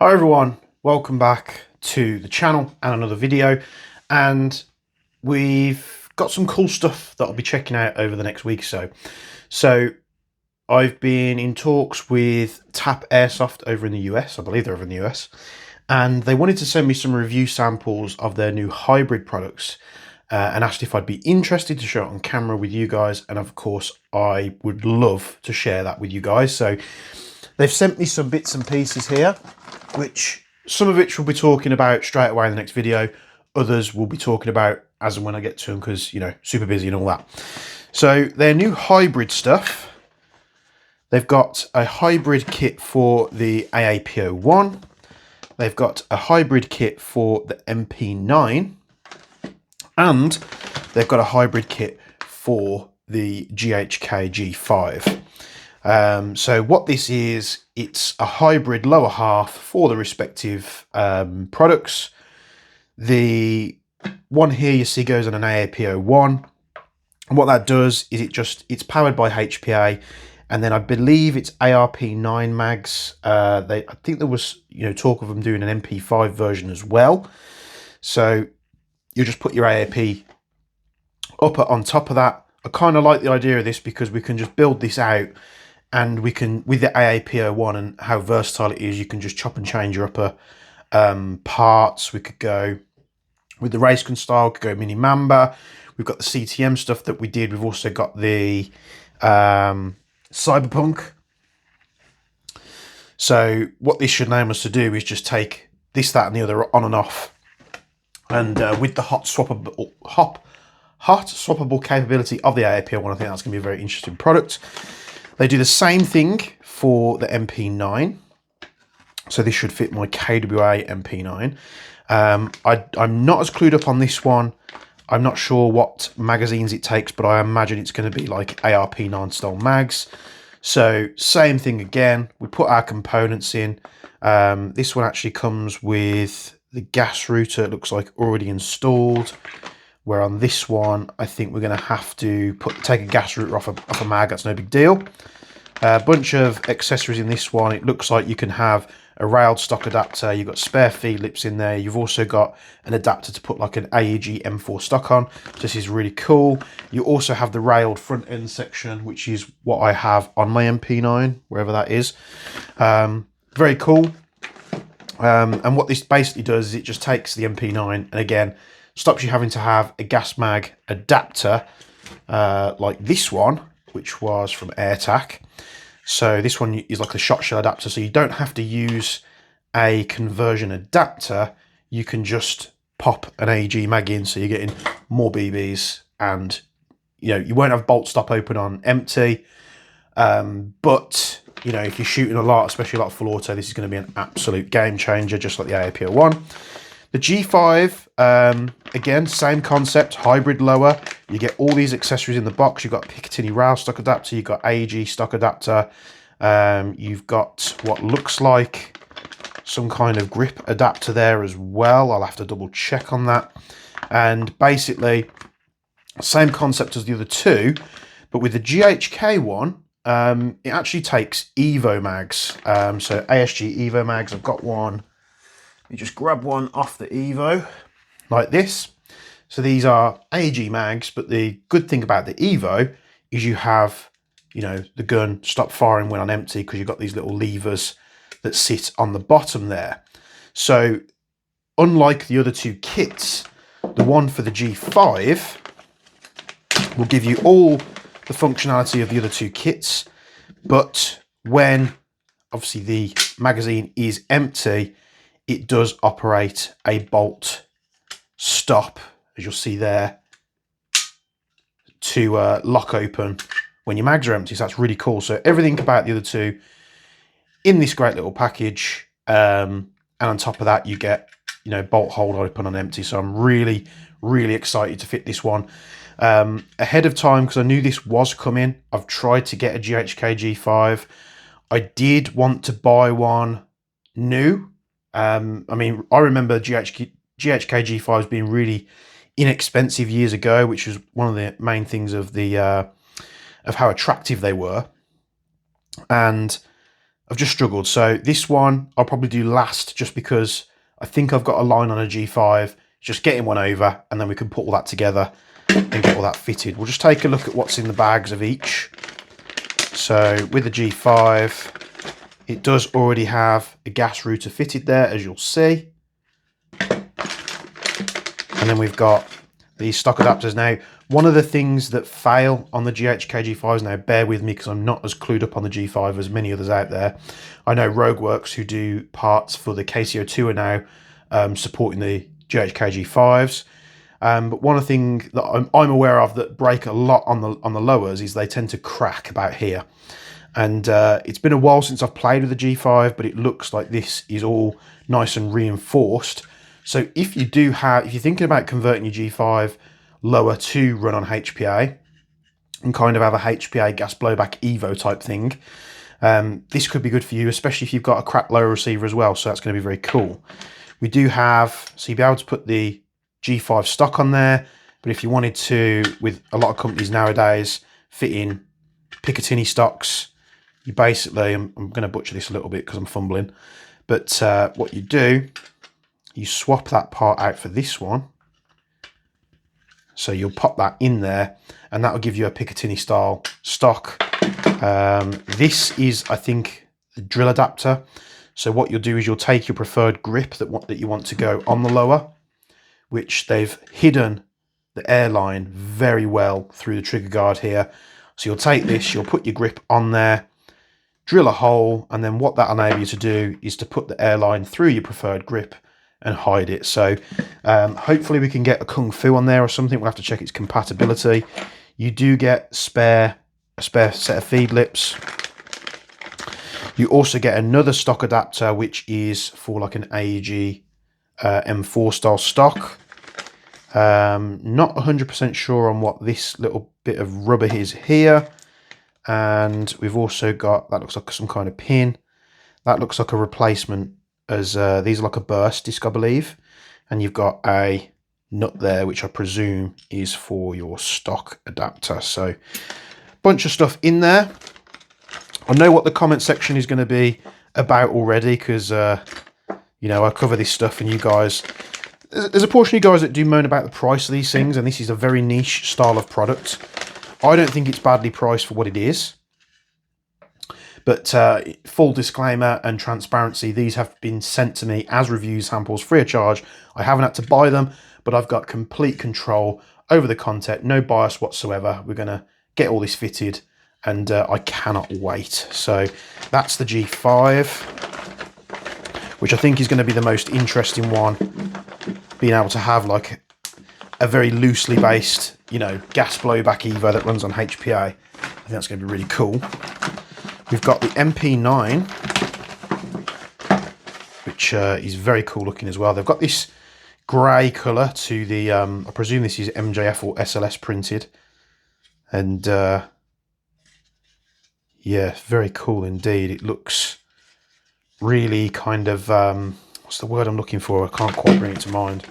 Hi everyone, welcome back to the channel and another video, and we've got some cool stuff that I'll be checking out over the next week or so. So I've been in talks with Tapp Airsoft over in the US, I believe they're over in the US, and they wanted to send me some review samples of their new hybrid products and asked if I'd be interested to show it on camera with you guys, and of course I would love to share that with you guys. So they've sent me some bits and pieces here, which some of which we'll be talking about straight away in the next video. Others we'll be talking about as and when I get to them because, you know, super busy and all that. So their new hybrid stuff. They've got a hybrid kit for the AAP01. They've got a hybrid kit for the MP9. And they've got a hybrid kit for the GHK G5. So what this is, it's a hybrid lower half for the respective products. The one here you see goes on an AAP01. And what that does is it's powered by HPA, and then I believe it's ARP9 mags. I think there was talk of them doing an MP5 version as well. So you just put your AAP upper on top of that. I kind of like the idea of this because we can just build this out. And we can, with the AAP01 and how versatile it is, you can just chop and change your upper parts. We could go with the race gun style, could go mini mamba. We've got the CTM stuff that we did. We've also got the cyberpunk. So what this should enable us to do is just take this, that, and the other on and off. And with the hot swappable capability of the AAP01, I think that's going to be a very interesting product. They do the same thing for the MP9. So this should fit my KWA MP9. I'm not as clued up on this one. I'm not sure what magazines it takes, but I imagine it's going to be like ARP9 style mags. So same thing again. We put our components in. This one actually comes with the gas router, it looks like already installed. Where on this one, I think we're going to have to take a gas router off a mag. That's no big deal. A bunch of accessories in this one. It looks like you can have a railed stock adapter. You've got spare feed lips in there. You've also got an adapter to put like an AEG M4 stock on. This is really cool. You also have the railed front end section, which is what I have on my MP9, wherever that is. Very cool. And what this basically does is it just takes the MP9 and again, stops you having to have a gas mag adapter like this one, which was from AirTac. So this one is like a shot shell adapter, so you don't have to use a conversion adapter. You can just pop an AEG mag in, so you're getting more BBs, and you won't have bolt stop open on empty. But if you're shooting a lot, especially a lot of full auto, this is going to be an absolute game changer, just like the AAP01. The G5, again, same concept, hybrid lower. You get all these accessories in the box. You've got Picatinny rail stock adapter. You've got AEG stock adapter. You've got what looks like some kind of grip adapter there as well. I'll have to double check on that. And basically, same concept as the other two, but with the GHK one, it actually takes Evo mags. So ASG Evo mags, I've got one. You just grab one off the Evo like this. So these are AEG mags, but the good thing about the Evo is you have, the gun stop firing when on empty because you've got these little levers that sit on the bottom there. So unlike the other two kits, the one for the G5 will give you all the functionality of the other two kits, but when obviously the magazine is empty, it does operate a bolt stop, as you'll see there, to lock open when your mags are empty. So that's really cool. So everything about the other two in this great little package. And on top of that, you get, bolt hold open on empty. So I'm really, really excited to fit this one ahead of time because I knew this was coming. I've tried to get a GHK G5. I did want to buy one new. I remember GHK G5s being really inexpensive years ago, which was one of the main things of the of how attractive they were. And I've just struggled. So this one I'll probably do last, just because I think I've got a line on a G5, just getting one over, and then we can put all that together and get all that fitted. We'll just take a look at what's in the bags of each. So with the G5, it does already have a gas router fitted there, as you'll see. And then we've got these stock adapters. Now, one of the things that fail on the GHK G5s, now bear with me because I'm not as clued up on the G5 as many others out there. I know Rogueworks, who do parts for the KCO2, are now supporting the GHK G5s. But one of the things that I'm aware of that break a lot on the lowers is they tend to crack about here. And it's been a while since I've played with the G5, but it looks like this is all nice and reinforced. So if you're thinking about converting your G5 lower to run on HPA and kind of have a HPA gas blowback Evo type thing, this could be good for you, especially if you've got a cracked lower receiver as well. So that's going to be very cool. We do have, so you'll be able to put the G5 stock on there, but if you wanted to, with a lot of companies nowadays, fit in Picatinny stocks, you basically, I'm going to butcher this a little bit because I'm fumbling, but what you do, you swap that part out for this one. So you'll pop that in there, and that will give you a Picatinny style stock. This is, I think, the drill adapter. So what you'll do is you'll take your preferred grip that you want to go on the lower, which they've hidden the airline very well through the trigger guard here. So you'll take this, you'll put your grip on there, drill a hole, and then what that enables you to do is to put the airline through your preferred grip and hide it. So hopefully we can get a Kung Fu on there or something. We'll have to check its compatibility. You do get a spare set of feed lips. You also get another stock adapter, which is for like an AEG M4 style stock. Not 100% sure on what this little bit of rubber is here. And we've also got, that looks like some kind of pin. That looks like a replacement, as these are like a burst disc, I believe. And you've got a nut there, which I presume is for your stock adapter. So bunch of stuff in there. I know what the comment section is going to be about already, because you know, I cover this stuff, and you guys, there's a portion of you guys that do moan about the price of these things, and this is a very niche style of product. I don't think it's badly priced for what it is. But full disclaimer and transparency, these have been sent to me as review samples free of charge. I haven't had to buy them, but I've got complete control over the content, no bias whatsoever. We're going to get all this fitted, and I cannot wait. So that's the G5, which I think is going to be the most interesting one, being able to have like a very loosely based, you know, gas blowback Evo that runs on HPA. I think that's going to be really cool. We've got the MP9, which is very cool looking as well. They've got this grey colour to the, I presume this is MJF or SLS printed. And yeah, very cool indeed. It looks really kind of, what's the word I'm looking for? I can't quite bring it to mind.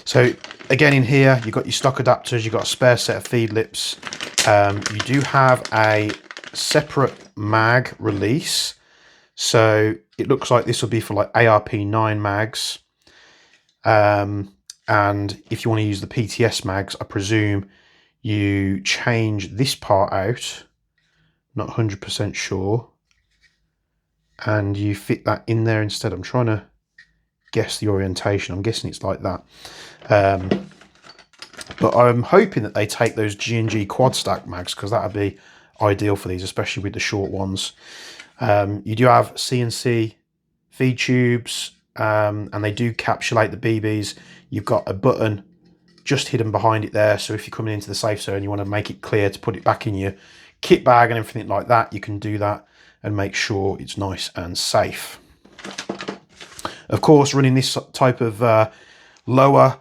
So again, in here, you've got your stock adapters, you've got a spare set of feed lips. You do have a separate mag release, so it looks like this will be for like AAP9 mags, and if you want to use the PTS mags, I presume you change this part out, not 100% sure, and you fit that in there instead. I'm trying to guess the orientation. I'm guessing it's like that, but I'm hoping that they take those G&G quad stack mags, because that would be ideal for these, especially with the short ones. You do have CNC feed tubes, and they do capsulate the BBs. You've got a button just hidden behind it there, so if you're coming into the safe zone, you want to make it clear to put it back in your kit bag and everything like that, you can do that and make sure it's nice and safe. Of course, running this type of lower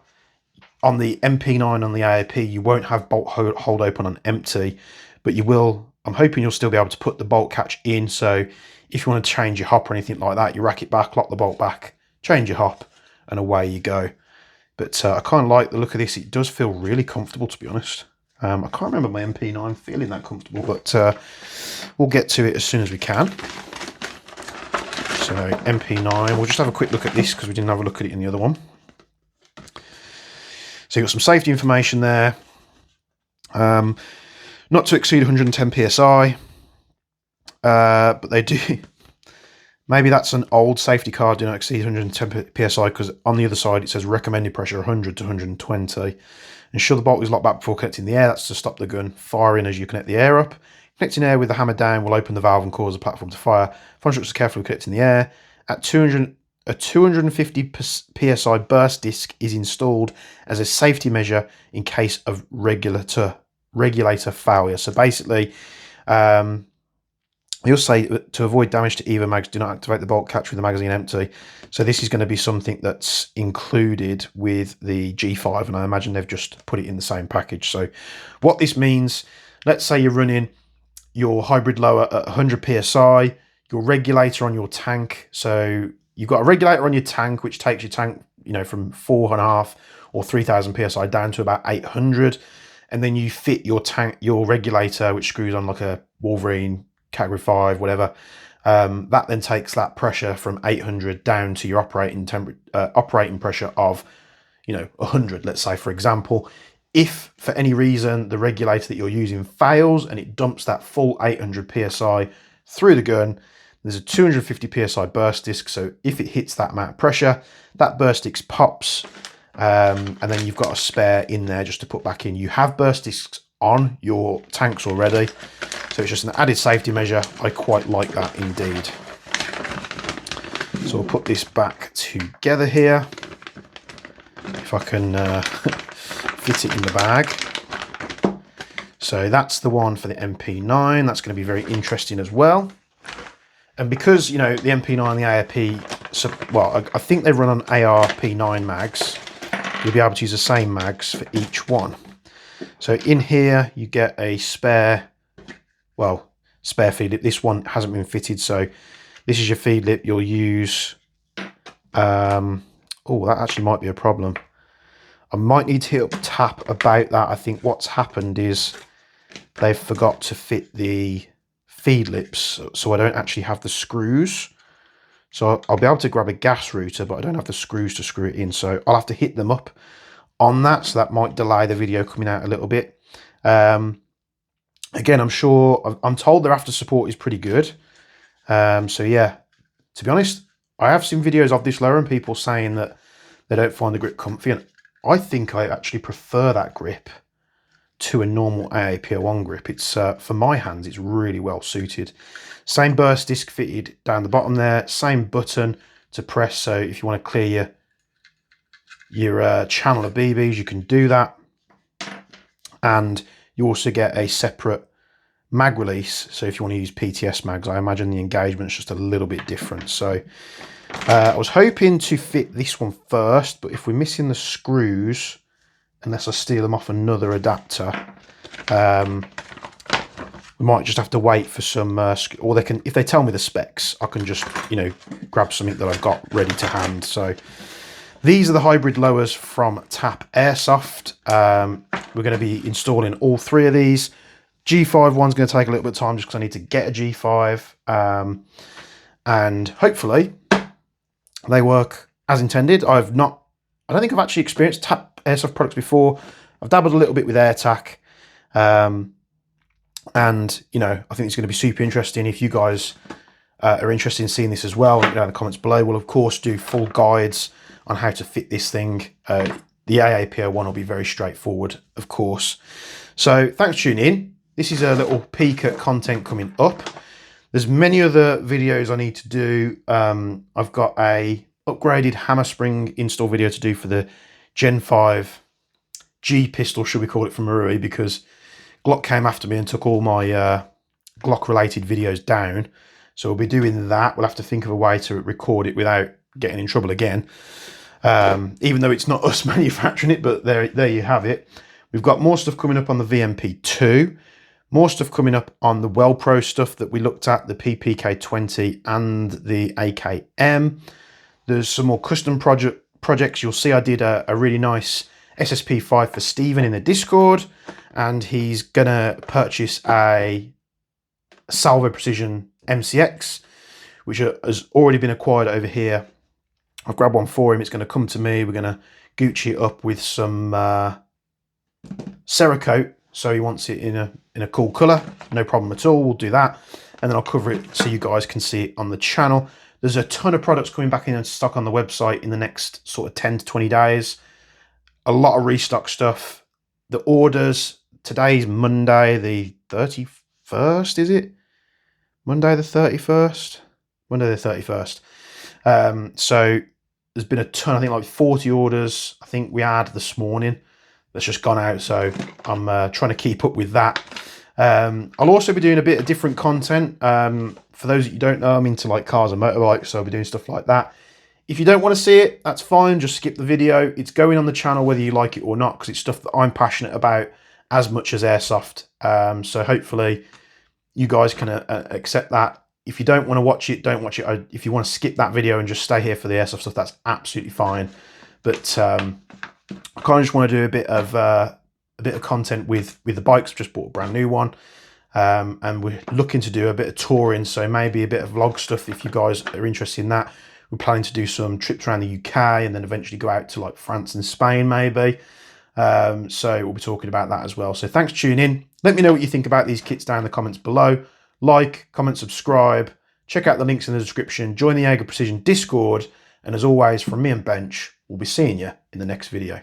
on the MP9 on the AAP, you won't have bolt hold open on empty, but you will, I'm hoping you'll still be able to put the bolt catch in. So if you want to change your hop or anything like that, you rack it back, lock the bolt back, change your hop, and away you go. But I kind of like the look of this. It does feel really comfortable, to be honest. I can't remember my MP9 feeling that comfortable, but we'll get to it as soon as we can. So MP9, we'll just have a quick look at this because we didn't have a look at it in the other one. So you've got some safety information there. Not to exceed 110 psi, but they do. Maybe that's an old safety card, do not exceed 110 psi, because on the other side it says recommended pressure 100 to 120. Ensure the bolt is locked back before connecting the air. That's to stop the gun firing as you connect the air up. Connecting air with the hammer down will open the valve and cause the platform to fire. Follow instructions carefully connecting the air. At 250 psi burst disc is installed as a safety measure in case of regulator failure. So basically, you'll say to avoid damage to either mags, do not activate the bolt catch with the magazine empty. So this is going to be something that's included with the G5, and I imagine they've just put it in the same package. So what this means, let's say you're running your hybrid lower at 100 psi, your regulator on your tank. So you've got a regulator on your tank, which takes your tank, from 4.5 or 3,000 psi down to about 800. And then you fit your regulator, which screws on like a Wolverine, Category 5, whatever. That then takes that pressure from 800 down to your operating pressure of, 100, let's say, for example. If for any reason the regulator that you're using fails and it dumps that full 800 psi through the gun, there's a 250 psi burst disc. So if it hits that amount of pressure, that burst disc pops, and then you've got a spare in there just to put back in. You have burst discs on your tanks already, so it's just an added safety measure. I quite like that indeed. So we'll put this back together here, if I can fit it in the bag. So that's the one for the MP9. That's going to be very interesting as well. And because, the MP9 and the AAP, so, well, I think they run on AAP9 mags, you'll be able to use the same mags for each one. So in here, you get a spare feed lip. This one hasn't been fitted, so this is your feed lip. You'll use, oh, that actually might be a problem. I might need to hit up Tapp about that. I think what's happened is they've forgot to fit the feed lips, so I don't actually have the screws. So I'll be able to grab a gas router, but I don't have the screws to screw it in. So I'll have to hit them up on that. So that might delay the video coming out a little bit. Again, I'm told their after support is pretty good. So yeah, to be honest, I have seen videos of this lower and people saying that they don't find the grip comfy. And I think I actually prefer that grip to a normal AAP01 grip. It's for my hands, it's really well suited. Same burst disc fitted down the bottom there, same button to press. So if you want to clear your channel of BBs, you can do that. And you also get a separate mag release. So if you want to use PTS mags, I imagine the engagement's just a little bit different. So I was hoping to fit this one first, but if we're missing the screws, unless I steal them off another adapter, we might just have to wait for some, or they can, if they tell me the specs, I can just, grab something that I've got ready to hand. So these are the hybrid lowers from Tapp Airsoft. We're going to be installing all three of these. G5 one's going to take a little bit of time just because I need to get a G5, and hopefully they work as intended. I don't think I've actually experienced Tapp Airsoft products before. I've dabbled a little bit with AirTac, and I think it's going to be super interesting. If you guys are interested in seeing this as well, let me know in the comments below. We'll of course do full guides on how to fit this thing. The AAP01 will be very straightforward, of course. So thanks for tuning in. This is a little peek at content coming up. There's many other videos I need to do. I've got a upgraded hammer spring install video to do for the Gen 5 G pistol, should we call it, from Marui, because Glock came after me and took all my Glock related videos down. So we'll be doing that. We'll have to think of a way to record it without getting in trouble again. Even though it's not us manufacturing it, but there you have it. We've got more stuff coming up on the VMP2, more stuff coming up on the WellPro stuff that we looked at, the PPK20 and the AKM. There's some more custom projects. You'll see I did a really nice SSP5 for Stephen in the Discord, and he's gonna purchase a Salvo Precision MCX, which has already been acquired over here. I've grabbed one for him. It's going to come to me. We're going to Gucci it up with some Cerakote. So he wants it in a cool colour. No problem at all. We'll do that. And then I'll cover it so you guys can see it on the channel. There's a ton of products coming back in stock on the website in the next sort of 10 to 20 days. A lot of restock stuff. The orders, today's Monday the 31st, is it? Monday the 31st? Monday the 31st. So there's been a ton, I think like 40 orders, I think we had this morning. That's just gone out, so I'm trying to keep up with that. I'll also be doing a bit of different content. For those that you don't know, I'm into like cars and motorbikes, so I'll be doing stuff like that. If you don't want to see it, that's fine. Just skip the video. It's going on the channel whether you like it or not, because it's stuff that I'm passionate about as much as airsoft. So hopefully you guys can accept that. If you don't want to watch it, don't watch it. If you want to skip that video and just stay here for the airsoft stuff, that's absolutely fine. But I kind of just want to do a bit of content with the bikes. I've just bought a brand new one. And we're looking to do a bit of touring, so maybe a bit of vlog stuff if you guys are interested in that. We're planning to do some trips around the UK and then eventually go out to like France and Spain maybe. So we'll be talking about that as well. So thanks for tuning in. Let me know what you think about these kits down in the comments below. Like, comment, subscribe. Check out the links in the description. Join the Jaeger Precision Discord. And as always, from me and Bench, we'll be seeing you in the next video.